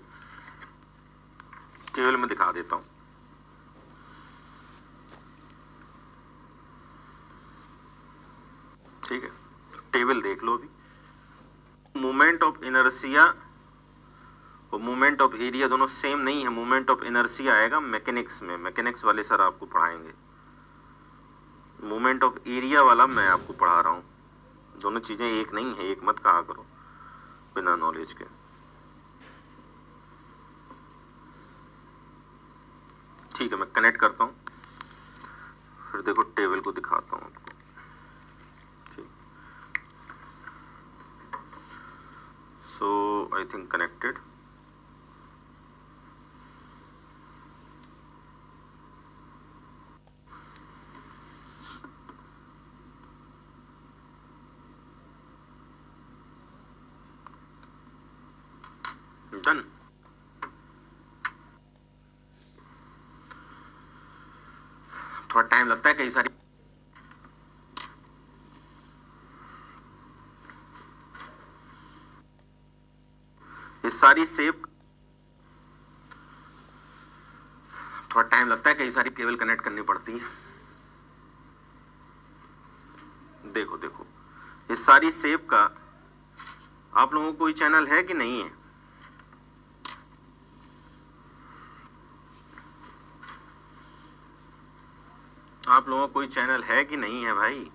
केवल मैं दिखा देता हूं। ठीक है, टेबल देख लो। अभी मोमेंट ऑफ इनर्शिया और मोमेंट ऑफ एरिया दोनों सेम नहीं है। मोमेंट ऑफ इनर्शिया आएगा मैकेनिक्स में, मैकेनिक्स वाले सर आपको पढ़ाएंगे। मोमेंट ऑफ एरिया वाला मैं आपको पढ़ा रहा हूँ। दोनों चीजें एक नहीं है, एक मत कहा करो बिना नॉलेज के। ठीक है, मैं कनेक्ट करता हूँ, फिर देखो टेबल को दिखाता हूँ आपको। ठीक, सो आई थिंक कनेक्टेड। डन। थोड़ा टाइम लगता है, कई सारी ये सारी शेप, थोड़ा टाइम लगता है, कई सारी केबल कनेक्ट करनी पड़ती है। देखो देखो, ये सारी शेप का आप लोगों को कोई चैनल है कि नहीं है? आप लोगों को कोई चैनल है कि नहीं है भाई?